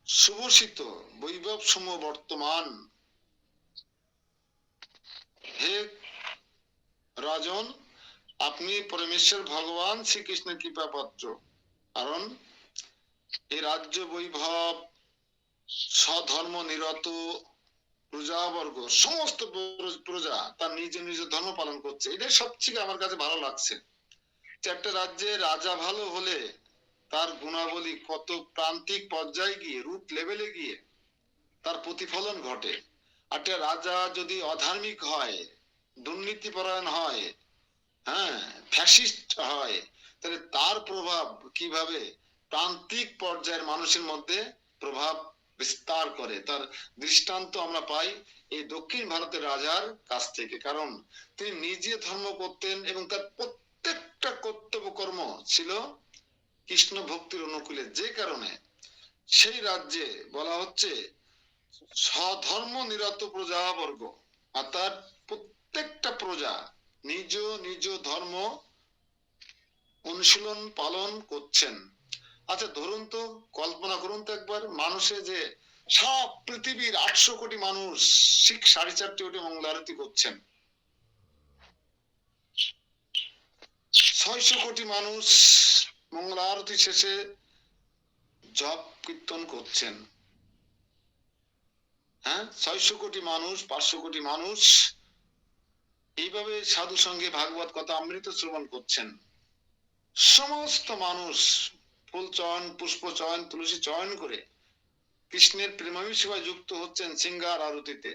সুভূষিত বৈভব সমূহ বর্তমান। হে রাজন, আপনি পরমেশ্বর ভগবান শ্রীকৃষ্ণের কৃপা পাত্র, কারণ এই রাজ্য বৈভব, স্বধর্ম নিরত প্রজাবর্গ, সমস্ত প্রজা তার নিজ নিজ ধর্ম পালন করছে। এটাই সবচেয়ে আমার কাছে ভালো লাগছে। একটা রাজ্যে রাজা ভালো হলে তার গুণাবলী কত প্রান্তিক পর্যায়ে গিয়ে, রুট লেভেলে গিয়ে তার প্রতিফলন ঘটে। একটা রাজা যদি অধার্মিক হয়, দুর্নীতিপরায়ণ হয়, ফ্যাসিস্ট হয়, তাহলে তার প্রভাব কিভাবে প্রান্তিক পর্যায়ের মানুষের মধ্যে প্রভাব বিস্তার করে, তার দৃষ্টান্ত আমরা পাই এই দক্ষিণ ভারতের রাজার কাছ থেকে। কারণ তিনি নিজে ধর্ম করতেন এবং তার প্রত্যেকটা কর্তব্য কর্ম ছিল কৃষ্ণ ভক্তির অনুকূলে, যে কারণে সেই রাজ্যে বলা হচ্ছে স্বধর্ম নিরত প্রজাবর্গ, অর্থাৎ প্রত্যেকটা প্রজা নিজ নিজ ধর্ম অনুশীলন পালন করছেন। আচ্ছা ধরুন তো, কল্পনা করুন তো একবার, মানুষে যে সব পৃথিবীর 800 কোটি মানুষ ঠিক 4:30 কোটি মঙ্গল আরতি করছেন, 600 কোটি মানুষ মঙ্গল আরতি শেষে জপ কীর্তন করছেন, 600 কোটি মানুষ, 500 কোটি মানুষ এইভাবে সাধু সঙ্গে ভাগবত কথা অমৃত শ্রবণ করছেন। সমস্ত মানুষ ফুল চয়ন, পুষ্প চয়ন, তুলসী চয়ন করে কৃষ্ণের প্রেমামী সেবায় যুক্ত হচ্ছেন সিঙ্গার আরতিতে।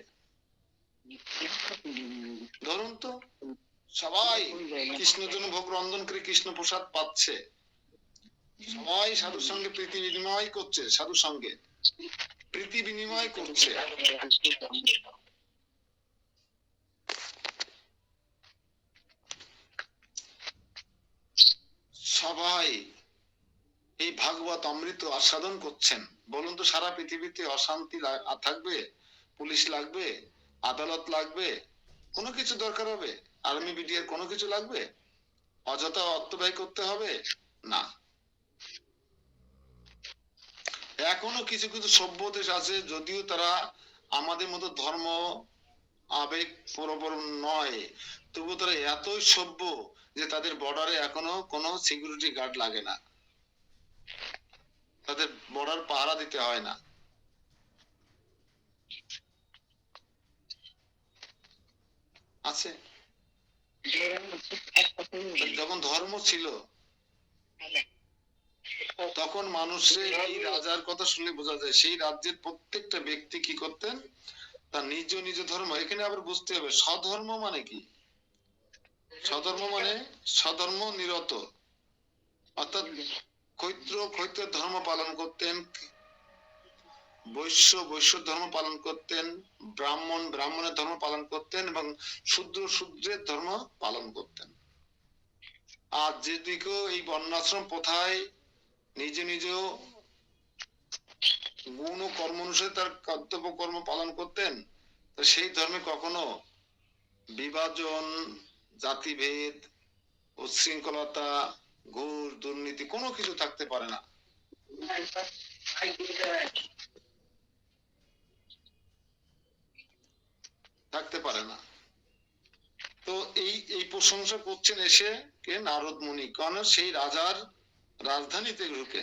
ধরুন তো, সবাই কৃষ্ণের জন্য ভোগ রন্ধন করে কৃষ্ণ প্রসাদ পাচ্ছে, সবাই সাধুর সঙ্গে প্রীতি বিনিময় করছে, সাধুর সঙ্গে প্রীতি বিনিময় করছে। সবাই এই ভাগবত অমৃত আস্বাদন করছেন। বলুন তো, সারা পৃথিবীতে অশান্তি থাকবে? পুলিশ লাগবে? আদালত লাগবে? কোনো কিছু দরকার হবে? আর্মি বিডিআর কোনো কিছু লাগবে? অযথা অর্থ ব্যয় করতে হবে না। এখনো কিছু কিছু সভ্য দেশ আছে, যদিও তারা আমাদের মতো ধর্ম আবেগ প্রবণ নয়, তবু তারা এতই সভ্য যে তাদের বর্ডারে এখনো কোনো সিকিউরিটি গার্ড লাগে না, তাদের বর্ডার পাহারা দিতে হয় না। আছে, যখন ধর্ম ছিল তখন মানুষের এই রাজার কথা শুনে বোঝা যায় সেই রাজ্যের প্রত্যেকটা ব্যক্তি কি করতেন, তার নিজ নিজ ধর্ম। এখানে আবার বুঝতে হবে স্বধর্ম মানে কি। স্বধর্ম মানে স্বধর্ম নিরত, অর্থাৎ ক্ষৈত্রের ধর্ম পালন করতেন, বৈশ্য ধর্ম পালন করতেন, ব্রাহ্মণের ধর্ম পালন করতেন, এবং শূদ্রের ধর্ম পালন করতেন। আর যেদিকে এই বর্ণাশ্রম প্রথায় নিজ নিজ গুণ ও কর্ম অনুসারে তার কর্তব্য কর্ম পালন করতেন, তো সেই ধর্মে কখনো বিভাজন, জাতিভেদ, উচ্ছৃঙ্খলতা, ঘুষ, দুর্নীতি কোনো কিছু থাকতে পারে না। থাকতে পারে না। তো এই প্রশংসা করছেন এসে কে, নারদ মুনি, কারণ সেই রাজার রাজধানীতে ঢুকে,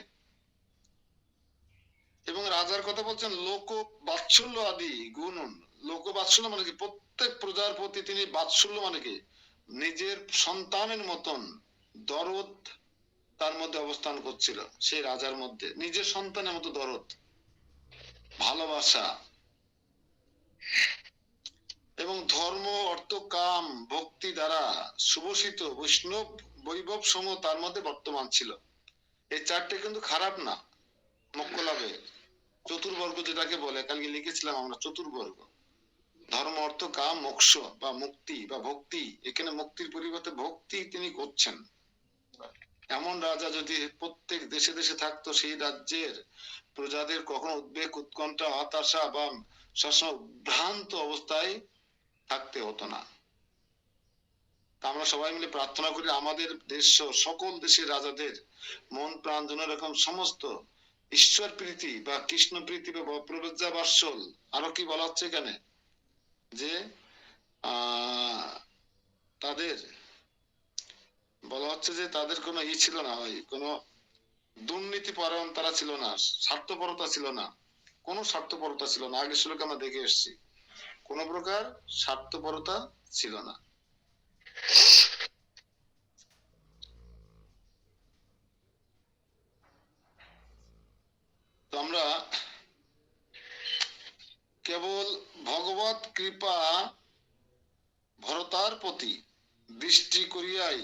এবং রাজার কথা বলছেন লোক বাৎসল্য আদি গুণন। লোক বাৎসল্য মানে কি, প্রত্যেক প্রজার প্রতি তিনি বাৎসল্য মানে কি, নিজের সন্তানের মতন দরদ তার মধ্যে অবস্থান করছিল, সেই রাজার মধ্যে নিজের সন্তানের মতো দরদ, ভালোবাসা, এবং ধর্ম অর্থ কাম ভক্তি দ্বারা সুভূষিত বৈষ্ণব বৈভব সমূহ তার মধ্যে বর্তমান ছিল। এই চারটে কিন্তু খারাপ না মোক্ষ লাভে। চতুর্বর্গ যেটাকে বলে, কালকে লিখেছিলাম আমরা চতুর্বর্গ, ধর্ম অর্থ কাম মোক্ষ বা মুক্তি বা ভক্তি। এখানে মুক্তির পরিবর্তে ভক্তি তিনি করছেন। এমন রাজা যদি প্রত্যেক দেশে দেশে থাকতো, সেই রাজ্যের প্রজাদের কখনো উদ্বেগ, উৎকণ্ঠা, হতাশা বা সবসময় ভ্রান্ত অবস্থায় থাকতে হতো না। আমরা সবাই মিলে প্রার্থনা করি আমাদের দেশ সকল দেশের রাজাদের মন প্রাণ যেন এরকম সমস্ত ঈশ্বর প্রীতি বা কৃষ্ণ প্রীতি বা প্রবেজ্জা বাৎসল, আরো কি বলা হচ্ছে এখানে, যে তাদের বলা হচ্ছে যে তাদের কোনো ছিল না, ওই কোনো দুর্নীতি পরায়ণ তারা ছিল না, স্বার্থপরতা ছিল না, কোনো স্বার্থপরতা ছিল না। আগের শ্লোকে আমরা দেখে এসেছি কোন প্রকার স্বার্থপরতা ছিল না। তো আমরা কেবল ভগবত কৃপা ভরতার প্রতি দৃষ্টি করিয়াই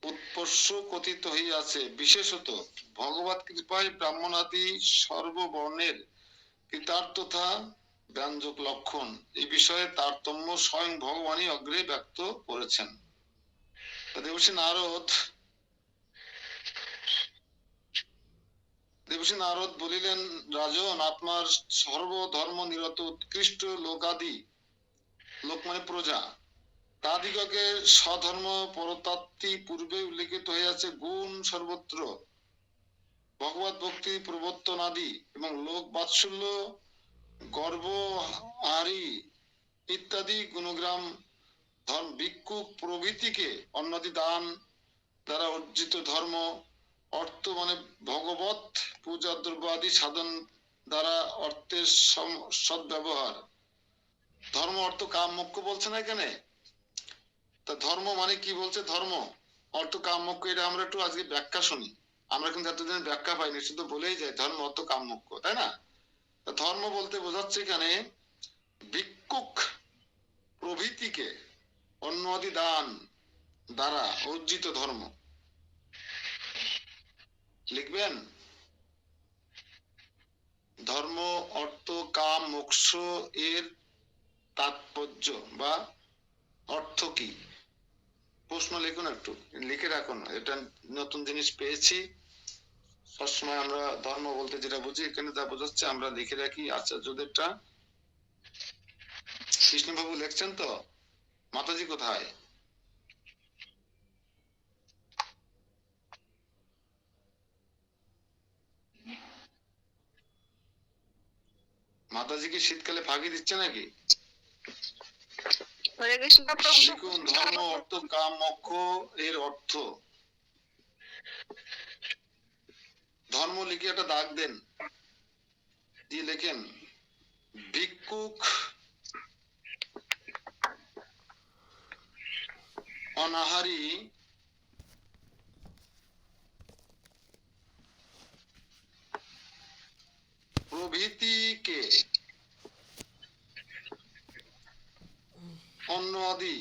উৎকর্ষ কথিত হইয়াছে। বিশেষত ভগবত কৃপায় ব্রাহ্মণাদি সর্ববর্ণের কৃতার্থতা ব্যঞ্জক লক্ষণ, এই বিষয়ে তারতম্য স্বয়ং ভগবানই অগ্রে ব্যক্ত করেছেন। দেবর্ষি নারদ বলিলেন, রাজন, আত্মার সর্বধর্ম নিরত উৎকৃষ্ট লোকাদি, লোক মানে প্রজা, তাদিগকে স্বধর্ম পরতাত্ত্বী পূর্বে উল্লেখিত হইয়াছে গুণ সর্বত্র, ভগবত ভক্তি প্রবর্তন আদি, এবং লোক বাৎসল্য, গর্ব হারি ইত্যাদি গুণগ্রাম, ধর্ম ভিক্ষুক প্রভৃতিকে অন্নাদি দান দ্বারা অর্জিত ধর্ম, অর্থ মানে ভগবত পূজা দ্রব্য আদি সাধন দ্বারা অর্থের সদ্ব্যবহার, ধর্ম অর্থ কাম মোক্ষ বলছে না এখানে। তা ধর্ম মানে কি বলছে, ধর্ম অর্থ কাম মোক্ষ, এটা আমরা একটু আজকে ব্যাখ্যা শুনি। আমরা কিন্তু এতদিন ব্যাখ্যা পাইনি, শুধু বলেই যায় ধর্ম অর্থ কাম মোক্ষ, তাই না? ধর্ম বলতে বোঝাচ্ছে এখানে ভিক্ষুক প্রভৃতিকে অন্য আদি দান দ্বারা অর্জিত ধর্ম। লিখবেন ধর্ম অর্থ কাম মোক্ষ এর তাৎপর্য বা অর্থ কি, প্রশ্ন লিখুন, একটু লিখে রাখুন। এটা নতুন জিনিস পেয়েছি, সবসময় আমরা ধর্ম বলতে যেটা বুঝি এখানে তা বোঝাচ্ছে, আমরা লিখে রাখি আচার্যদেরটা। কৃষ্ণবাবু লিখছেন তো? মাতাজি কোথায়? মাতাজি কি শীতকালে ফাঁকি দিচ্ছে নাকি? হরে কৃষ্ণ প্রভু। লিখুন ধর্ম অর্থ কাম মোক্ষ এর অর্থ। ধর্ম লিখে একটা দাগ দেন, দিয়ে লেখেন ভিক্ষুক, অনাহারী, প্রভৃতিকে অন্ন আদি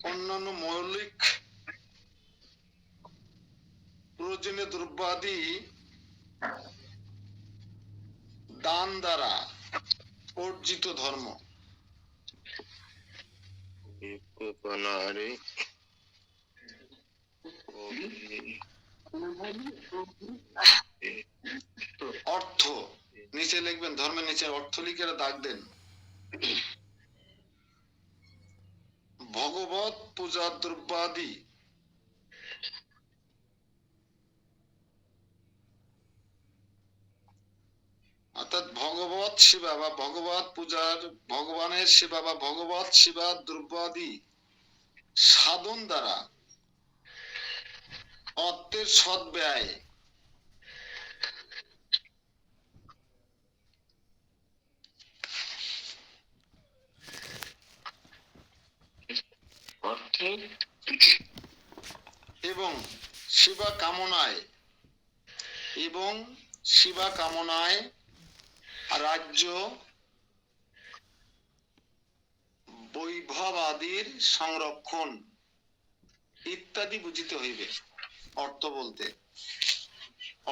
অন্যান্য মৌলিক প্রয়োজনীয় দ্রব্যাদি দান দ্বারা অর্জিত ধর্ম। অর্থ নিচে লিখবেন, ধর্মের নিচে অর্থ লিখে একটা দাগ দেন। ভগবত পূজা দ্রব্যাদি অর্থাৎ ভগবত সেবা বা ভগবত পূজার, ভগবানের সেবা বা ভগবত সেবা দ্রব্যাদি সাধন দ্বারা অর্থের সৎ ব্যয় এবং সেবা কামনায় রাজ্য বৈভব আদির সংরক্ষণ ইত্যাদি বুঝিতে হইবে। অর্থ বলতে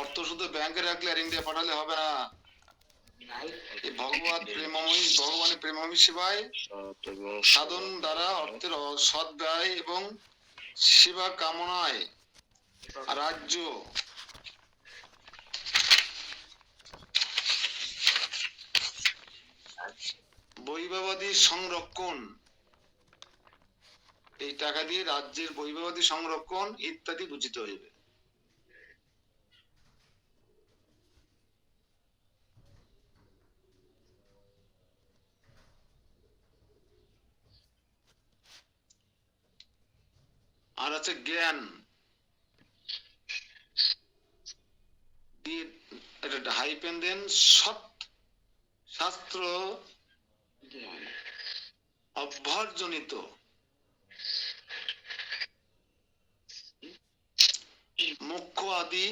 অর্থ শুধু ব্যাংকে রাখলে আর ইন্ডিয়া পাঠালে হবে না। ভগবানের প্রেমময়ী সেবায় সাধন দ্বারা অর্থের সৎ ব্যয় এবং সেবা কামনায় রাজ্য বৈভবাদী সংরক্ষণ, এই টাকা দিয়ে রাজ্যের বৈভবাদী সংরক্ষণ ইত্যাদি বুঝিতে হইবে। আর আছে জ্ঞান, এটা হাইপেন দেন, সৎ শাস্ত্র অভ্যাসজনিত মোক্ষ আদি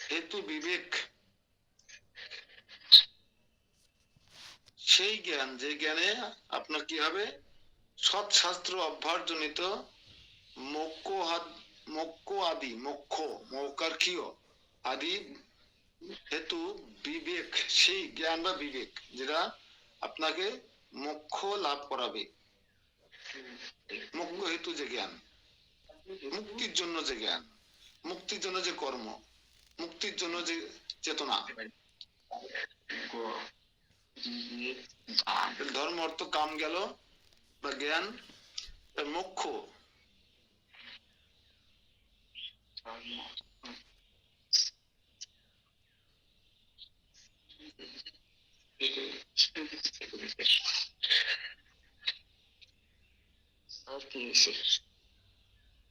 হেতু বিবেক, সেই জ্ঞান যে জ্ঞানে আপনার কি হবে, সৎ শাস্ত্র অভ্যাসজনিত মোক্ষ আদি, মোক্ষার্থীয় আদি হেতু বিবেক, সেই জ্ঞান বা বিবেক যেটা আপনাকে মোক্ষ লাভ করাবে। মোক্ষ হেতু যে জ্ঞান, মুক্তির জন্য যে জ্ঞান, মুক্তির জন্য যে কর্ম, মুক্তির জন্য যে চেতনা। ধর্ম অর্থ কাম গেল বা জ্ঞান, মোক্ষ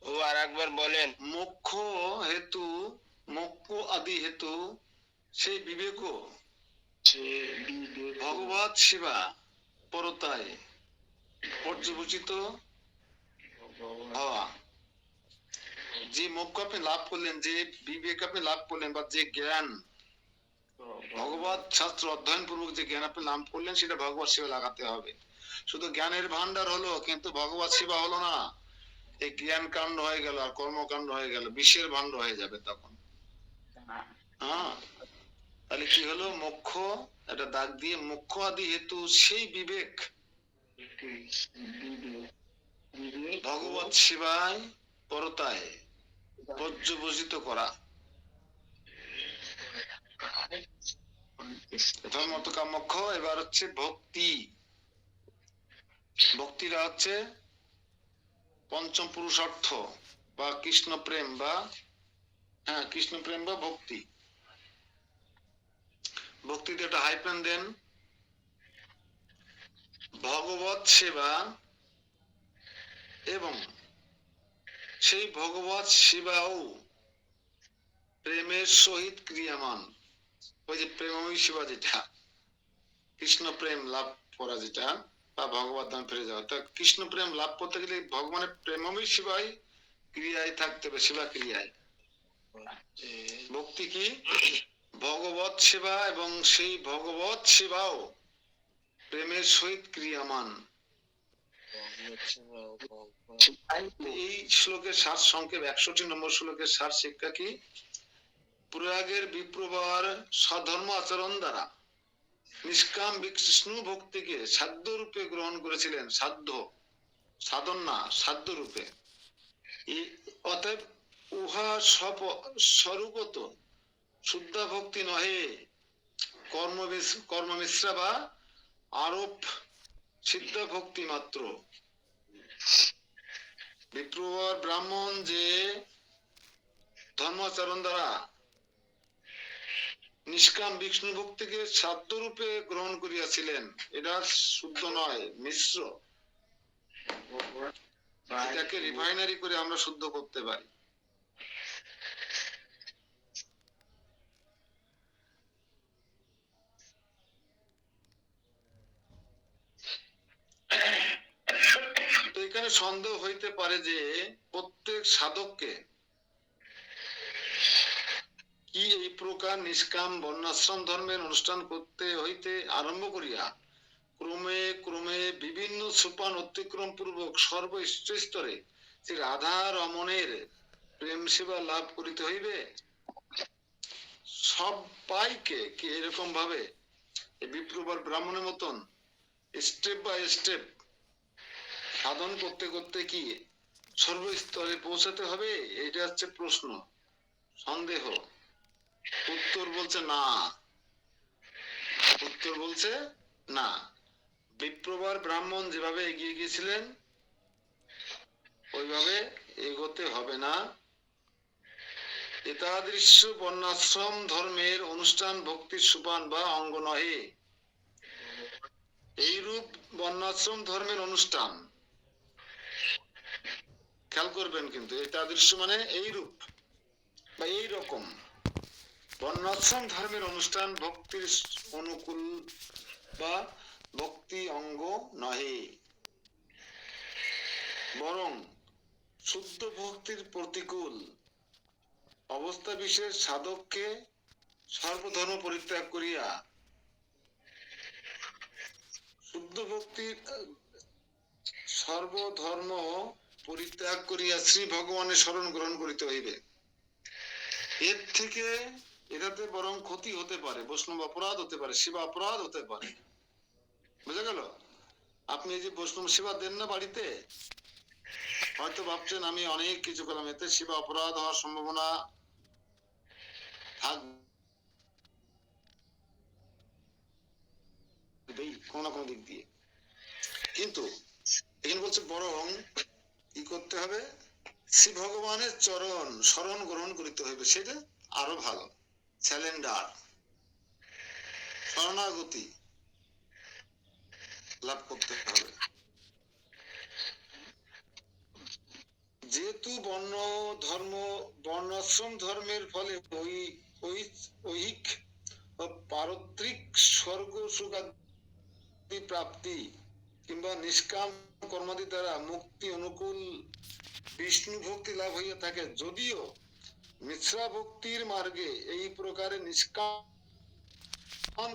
ও আর একবার বলেন। মোক্ষ হেতু, মোক্ষ আদি হেতু সেই বিবেক, ভগবত সেবা পরতায় পর্যবসিত হওয়া। যে মোক্ষ আপনি লাভ করলেন, যে বিবেক আপনি লাভ করলেন বা যে জ্ঞান ভগবত শাস্ত্র অধ্যয়ন পূর্বক যে জ্ঞান আপনি লাভ করলেন, সেটা ভগবত সেবা লাগাতে হবে। শুধু জ্ঞানের ভান্ডার হলো কিন্তু ভগবত সেবা হলো না, এই জ্ঞান কাণ্ড হয়ে গেল আর কর্মকাণ্ড হয়ে গেল, বিশ্বের ভাণ্ড হয়ে যাবে তখন। হ্যাঁ, তাহলে কি হলো, মোক্ষ এটা দাগ দিয়ে, মোক্ষ আদি হেতু সেই বিবেক ভগবত সেবায় পরতায় পর্যবসিত করা। ধর্ম অর্থ কাম মোক্ষ। এবার হচ্ছে ভক্তি। ভক্তিরা হচ্ছে পঞ্চম পুরুষার্থ বা কৃষ্ণ প্রেম বা কৃষ্ণ প্রেম বা ভক্তি। ভক্তিতে একটা হাইপেন দেন, ভগবত সেবা এবং সেই ভগবত সেবাও প্রেমের সহিত ক্রিয়ামান। ওই যে প্রেমময়ী সেবা, যেটা কৃষ্ণ প্রেম লাভ করা, যেটা বা ভগবত ধাম ফিরে যাওয়া, তা কৃষ্ণ প্রেম লাভ করতে গেলে ভগবানের প্রেমময়ী সেবাই ক্রিয়ায় থাকতে হবে, সেবা ক্রিয়ায়। ভক্তি কি? ভগবত সেবা এবং সেই ভগবত সেবাও প্রেমের সহিত ক্রিয়ামান। এই শ্লোকের সার সংক্ষেপ 61 নম্বর শ্লোকের সার শিক্ষা কি? প্রয়াগের বিপ্রবার স্বধর্ম আচরণ দ্বারা নিষ্কাম বিষ্ণু ভক্তিকে সাধ্য রূপে গ্রহণ করেছিলেন। সাধ্য, সাধন না, সাধ্য রূপে। অতএব উহা স্বরূপত শুদ্ধ ভক্তি নহে, কর্মমিশ্রা বা আরোপ সিদ্ধ ভক্তি মাত্র। বিপ্রবর ব্রাহ্মণ যে ধর্মাচরণ দ্বারা নিষ্কাম বিষ্ণু ভক্তিকে সাধ্য রূপে গ্রহণ করিয়াছিলেন, এটা শুদ্ধ নয়, মিশ্র। এটাকে রিফাইনারি করে আমরা শুদ্ধ করতে পারি। তো এখানে সন্দেহ হইতে পারে যে প্রত্যেক সাধককে কি এই প্রকার নিষ্কাম বর্ণাশ্রম ধর্মের অনুষ্ঠান করতে হইতে আরম্ভ করিয়া ক্রমে ক্রমে বিভিন্ন সোপান অতিক্রম পূর্বক সর্বস্তরে শ্রী রাধা রমণের প্রেম সেবা লাভ করিতে হইবে? সবাইকে কি এরকম ভাবে বিপ্রবর ব্রাহ্মণের মতন স্টেপ বাই স্টেপ সাধন করতে করতে কি সর্বস্তরে পৌঁছাতে হবে? এটা হচ্ছে প্রশ্ন, সন্দেহ। উত্তর বলছে না, উত্তর বলছে না। বিপ্রবর ব্রাহ্মণ যেভাবে এগিয়ে গিয়েছিলেন ওইভাবে এগোতে হবে না। এতাদৃশ্য বর্ণাশ্রম ধর্মের অনুষ্ঠান ভক্তির সোপান বা অঙ্গ নহে। এইরূপ বর্ণাশ্রম ধর্মের অনুষ্ঠান, খেয়াল করবেন কিন্তু, এতাদৃশ্য মানে এইরূপ বা এইরকম বর্ণাশ্রম ধর্মের অনুষ্ঠান ভক্তির অনুকূল বা ভক্তি অঙ্গ নহে, বরং শুদ্ধ ভক্তির প্রতিকূল অবস্থা বিশেষ সাধককে সর্বধর্ম পরিত্যাগ করিয়া শুদ্ধ ভক্তির সর্বধর্ম পরিত্যাগ করিয়া শ্রী ভগবানের শরণ গ্রহণ করিতে হইবে। এর থেকে এটাতে বরং ক্ষতি হতে পারে, বৈষ্ণব অপরাধ হতে পারে, সেবা অপরাধ হতে পারে। বুঝা গেল? আপনি এই যে বৈষ্ণব সেবা দেন না বাড়িতে, হয়তো ভাবছেন আমি অনেক কিছু করলাম, এতে সেবা অপরাধ হওয়ার সম্ভাবনা থাকবেই কোনো না কোনো দিক দিয়ে। কিন্তু এখানে বলছে বরং কি করতে হবে? শ্রী ভগবানের চরণ শরণ গ্রহণ করিতে হইবে, সেটা আরো ভালো। স্যালেন্ডার, শরণাগতি লাভ করতে হবে। যেহেতু বর্ণাশ্রম ধর্মের ফলে ঐহিক ও পারত্রিক স্বর্গ সুখাদি প্রাপ্তি কিংবা নিষ্কাম কর্মাদি দ্বারা মুক্তি অনুকূল বিষ্ণু ভক্তি লাভ হইয়া থাকে, যদিও মিশ্রা ভক্তির মার্গে এই প্রকারে নিষ্কাম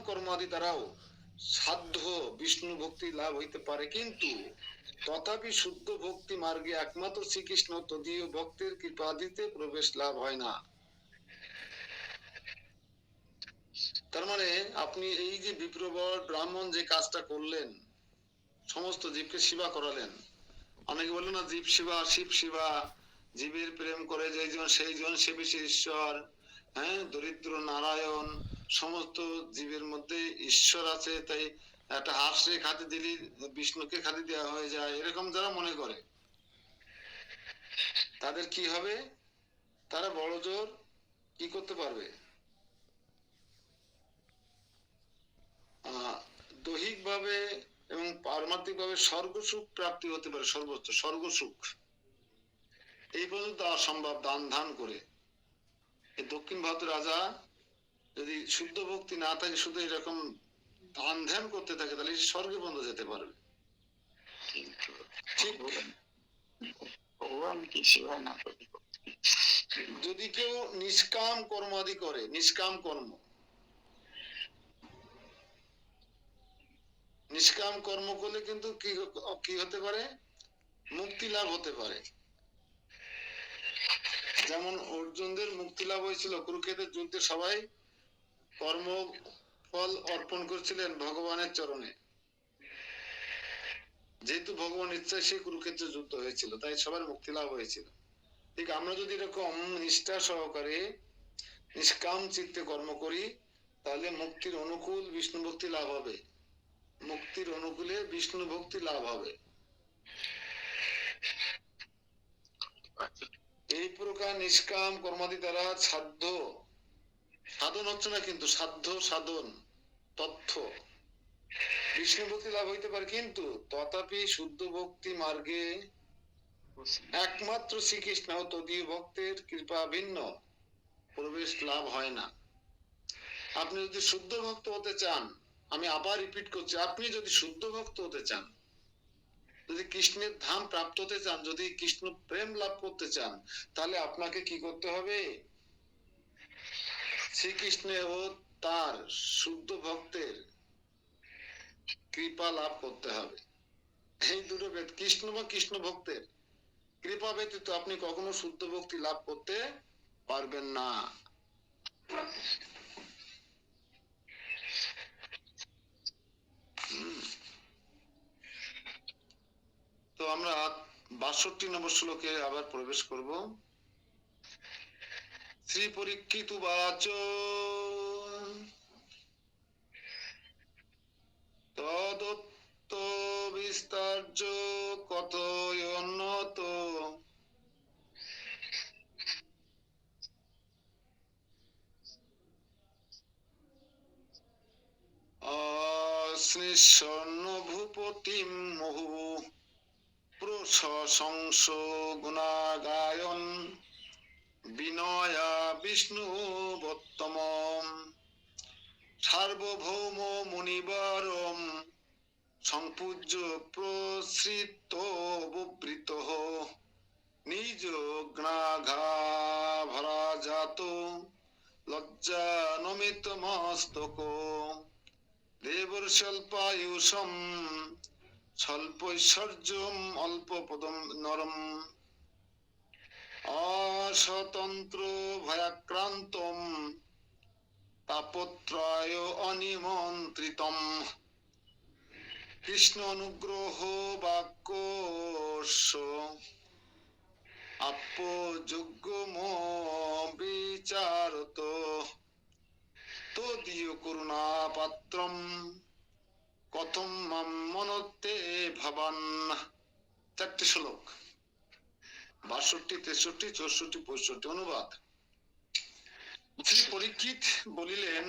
কর্মাদি দ্বারাও সাধ্য বিষ্ণু ভক্তি লাভ হইতে পারে, কিন্তু তথাপি শুদ্ধ ভক্তি মার্গে একমাত্র শ্রীকৃষ্ণ তদীয় ভক্তের কৃপাদিতে প্রবেশ লাভ হয় না। তার মানে আপনি এই যে বিপ্রবর ব্রাহ্মণ যে কাজটা করলেন, সমস্ত জীবকে সেবা করালেন। অনেকে বললেন না জীব সেবা, শিব সেবা, জীবের প্রেম করে যেজন সেই জন সেবী ঈশ্বর, হ্যাঁ, দরিদ্র নারায়ণ, সমস্ত জীবের মধ্যে ঈশ্বর আছে, তাই একটা হাঁসরে খাতে দিলি বিষ্ণুকে খাতে দেওয়া হয়ে যায়, এরকম যারা মনে করে তাদের কি হবে? তারা বড় জোর কি করতে পারবে? দৈহিক ভাবে এবং পারমাত্মিক ভাবে স্বর্গসুখ প্রাপ্তি হতে পারে, সর্বোচ্চ স্বর্গসুখ এই পর্যন্ত অসম্ভব দান ধান করে। এই দক্ষিণ ভারতের রাজা যদি শুদ্ধ ভক্তি না থাকে, শুধু এরকম দান ধ্যান করতে থাকে, তাহলে স্বর্গে পর্যন্ত যেতে পারবে। কিন্তু ঠিক ভগবান কি সেবা না করি যদি কেউ নিষ্কাম কর্মাদি করে, নিষ্কাম কর্ম, নিষ্কাম কর্ম করলে কিন্তু কি হতে পারে, মুক্তি লাভ হতে পারে। যেমন অর্জুনদের মুক্তি লাভ হয়েছিল কুরুক্ষেত্রের যুদ্ধে, সবাই কর্ম ফল অর্পণ করছিলেন ভগবানের চরণে। যেহেতু ভগবান ইচ্ছায় সেই কুরুক্ষেত্রের যুদ্ধ হয়েছিল, তাই সবার মুক্তি লাভ হয়েছিল। ঠিক আমরা যদি এরকম নিষ্ঠা সহকারে নিষ্কাম চিত্তে কর্ম করি, তাহলে মুক্তির অনুকূল বিষ্ণু ভক্তি লাভ হবে, মুক্তির অনুকূলে বিষ্ণু ভক্তি লাভ হবে। এই প্রকার নিষ্কাম কর্মাদি দ্বারা সাধ্য সাধন হচ্ছে না, কিন্তু সাধ্য সাধন তথ্য বিষ্ণু ভক্তি লাভ হইতে পারে, কিন্তু তথাপি শুদ্ধ ভক্তি মার্গে একমাত্র শ্রীকৃষ্ণ ও তদীয় ভক্তের কৃপা ভিন্ন প্রবেশ লাভ হয় না। আপনি যদি শুদ্ধ ভক্ত হতে চান, আমি আবার রিপিট করছি, আপনি যদি শুদ্ধ ভক্ত হতে চান, যদি কৃষ্ণের ধাম প্রাপ্ত হতে চান, যদি কৃষ্ণ প্রেম লাভ করতে চান, তাহলে আপনাকে কি করতে হবে, শ্রীকৃষ্ণ ও তার শুদ্ধ ভক্তের কৃপা লাভ করতে হবে। এই দুটো কৃষ্ণ বা কৃষ্ণ ভক্তের কৃপা ব্যতীত আপনি কখনো শুদ্ধ ভক্তি লাভ করতে পারবেন না। তো আমরা 62 নম্বর শ্লোকে আবার প্রবেশ করব। শ্রী পরীক্ষিত বাচ তদত্ত বিস্তার্য কথয়ন্নত অশ্নিস্বর্ণ ভূপতিম মুহু প্রশংস গুণাগায়ন বিনয়া বিষ্ণু বত্তম সার্বভৌম মুনিবরম সংপূজ্য প্রসৃত বুবৃত নিজ গ্নাঘাভরা জাত লজ্জা নমিত মস্তক দেবর্ষল্পায়ুষম স্বল্পৈশ্বর্যম অল্পপদম নরম অস্বতন্ত্র ভয়াক্রান্তম তাপত্রয় অনিমন্ত্রিতম কৃষ্ণ অনুগ্রহ বাক্যস্য আপ্যযোগ্যম বিচারত তদীয় করুণা পাত্রম কথম মাম মনতে ভবান। 4টি শ্লোক, 62, 63, 64, 65 অনুবাদ। শ্রী পরীক্ষিত বলিলেন,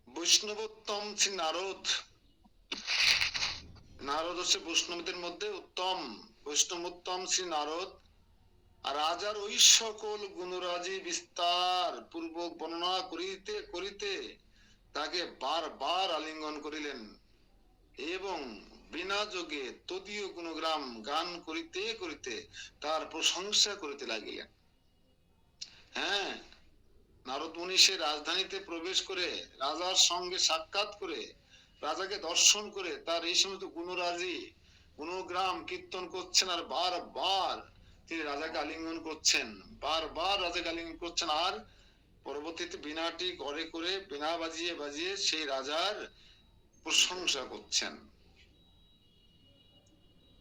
বৈষ্ণবোত্তম শ্রী নারদ, নারদ হচ্ছে বৈষ্ণবদের মধ্যে উত্তম, বৈষ্ণবোত্তম শ্রী নারদ রাজার ওই সকল গুণরাজি বিস্তার পূর্বক বর্ণনা করিতে করিতে তাকে বারবার আলিঙ্গন করিলেন এবং বিনা যোগে তদীয় গুণগ্রাম গান করিতে করিতে তার প্রশংসা করিতে লাগিলেন। হ্যাঁ, নারদ মুনি সে রাজধানীতে প্রবেশ করে রাজার সঙ্গে সাক্ষাৎ করে রাজাকে দর্শন করে তার এই সমস্ত গুণরাজি গুণগ্রাম কীর্তন করছেন, আর বারবার তিনি রাজাকে আলিঙ্গন করছেন, বারবার রাজাকে আলিঙ্গন করছেন, আর পরবর্তীতে বিনাটি করে করে বিনা বাজিয়ে বাজিয়ে সেই রাজার প্রশংসা করছেন।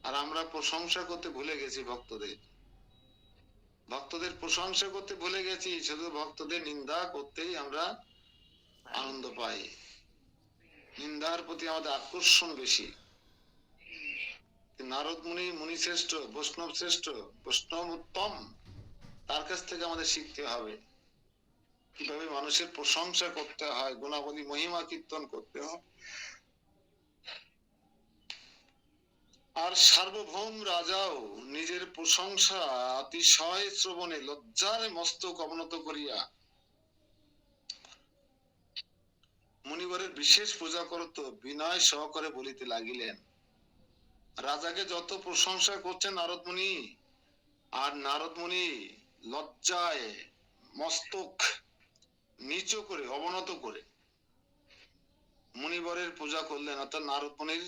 আর আমরা প্রশংসা করতে ভুলে গেছি, ভক্তদের ভক্তদের প্রশংসা করতে ভুলে গেছি, শুধু ভক্তদের নিন্দা করতেই আমরা আনন্দ পাই, নিন্দার প্রতি আমাদের আকর্ষণ বেশি। নারদ মুনি মুনি শ্রেষ্ঠ, বৈষ্ণব শ্রেষ্ঠ, বৈষ্ণব উত্তম, তার কাছ থেকে আমাদের শিখতে হবে। কিভাবে মানুষের প্রশংসা করতে হয়, গুণাবলী মহিমা কীর্তন করতে হয়। আর সার্বভৌম রাজাও নিজের প্রশংসা অতিশয় শ্রবণে লজ্জায় মস্তক অবনত করিয়া মুনিবরের বিশেষ পূজা করত বিনয় সহকারে বলিতে লাগিলেন, রাজাকে যত প্রশংসা করছেন নারদ মুনি, আর নারদ মুনি লজ্জায় মস্তক নিচু করে অবনত করে মুনিবরের পূজা করলেন, অর্থাৎ নারদ মুনির